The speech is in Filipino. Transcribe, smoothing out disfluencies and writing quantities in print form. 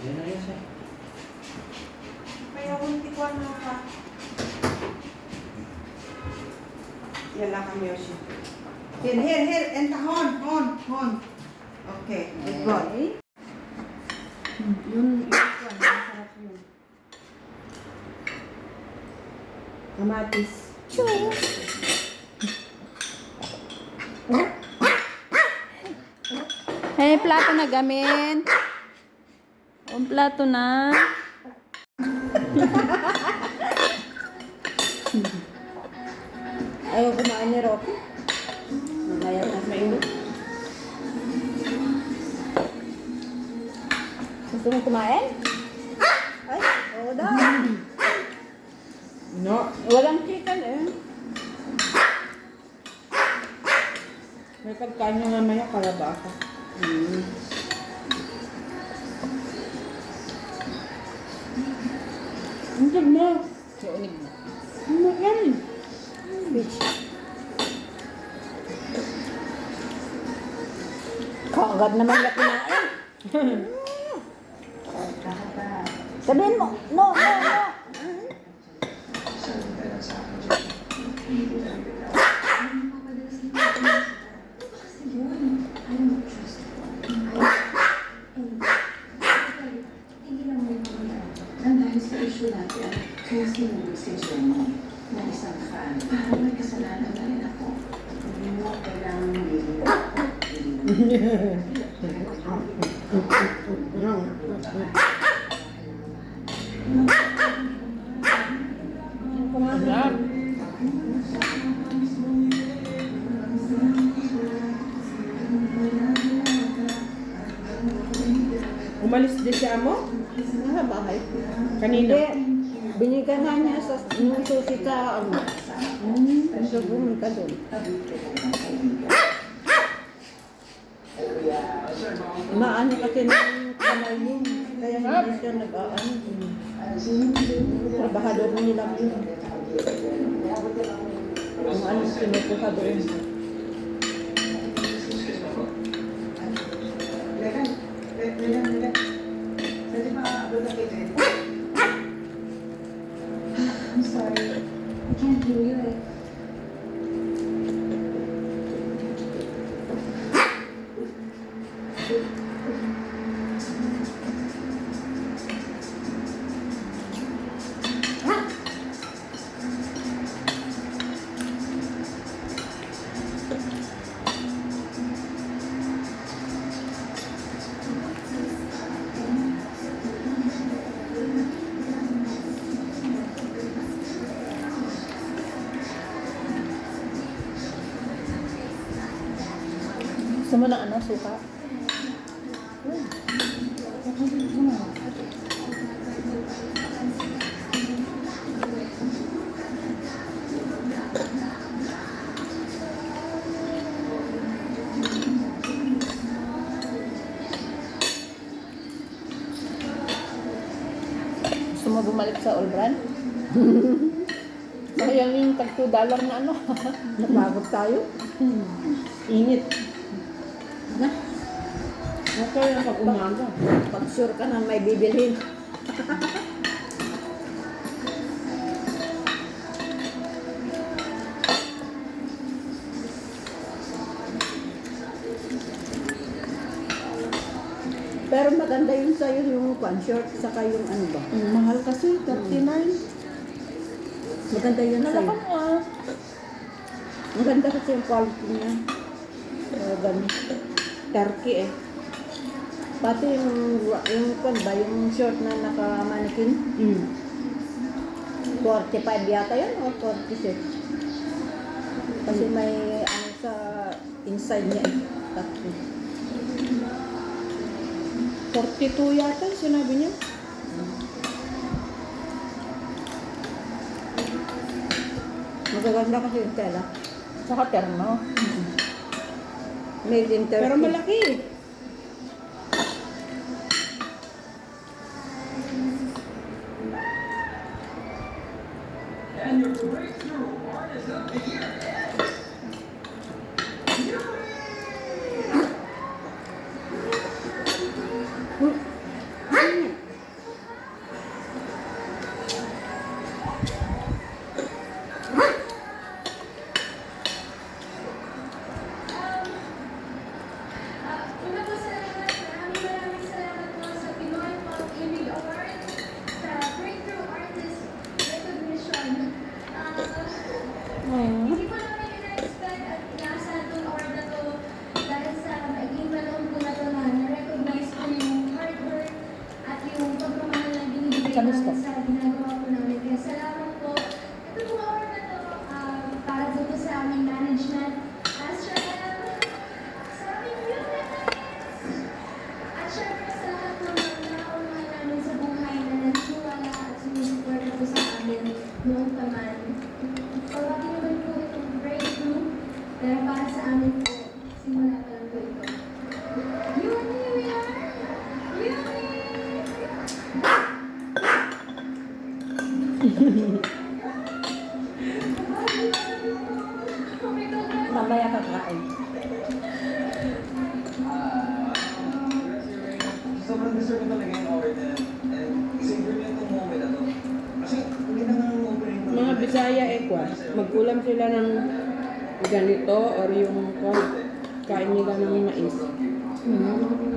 Yan na yan siya. Kaya unti ko ano ka. Yan lang kami Yoshi. Here. Enta hon. Okay, good boy. Yun, masarap yun. Kamatis. Hey, plato na gamin. Un plato na. Ayaw kumain ni Rocky. Ayaw na sa iyo. Gusto mo kumain? Ay, oo daw. No. Walang chicken eh. May pagkain na mamaya kalabasa. Ang mo. Unig na. Ano yan? Bitch. Kaagad naman na kumain. Sabihin mo, no. Dahil sa issue natin, kaya sinunod si Jenny na isang fan. Parang may kasalanan na rin ako. Hindi mo kailangan magiging Umalis din siya mo? Nasa bahay. Kanina? Binigyan na niya sa nung susi sa ano. So pumunta doon. Maano kasi ng kamay yun. Kaya hindi siya nag-aano. Trabahador nila yun. Kung ano sinukuha doon. I'm sorry. I can't hear you. Gusto mo ng ano, suka? Gusto mo bumalik sa Olbran? Sayang yung tag $2 na ano. Napagod tayo. Init. Na, Okay lang pag umaga. pag sure ka na may bibilhin. Pero maganda yun sa'yo yung short, saka yung ano ba? Mahal kasi, 39. Maganda yun sa'yo. Nalakan mo ah. Maganda kasi yung quality niya. Ganun. Turkey eh. Pati yung ba, yung short na naka-mannequin, 45 yata yun o 46. Kasi may ano sa inside niya eh. Tatlo. 42 yata, sinabi niya. Magaganda kasi yung tela. Saka terno. Made in Turkey. Pero malaki. sa gusto. Sa ginagawa po namin. Kaya salamat po. Ito po award na to, para po to sa aming management. Master sa aming unit. At syempre sa lahat ng mga naunay namin sa buhay na nagsiwala at sumusuporta po sa amin noong paman. Pagwagi naman po itong breakthrough, pero para sa amin po, simula pa lang po ito. Uni, we are! Uni! Mamaya kakain. Sobrang deserve ko talaga yung award na yan. And savor niyo itong moment na to. Kasi hindi na nga opening ng Mga Bisaya ekwa, magkulam sila ng ganito or yung kain nila ng mais. Mm.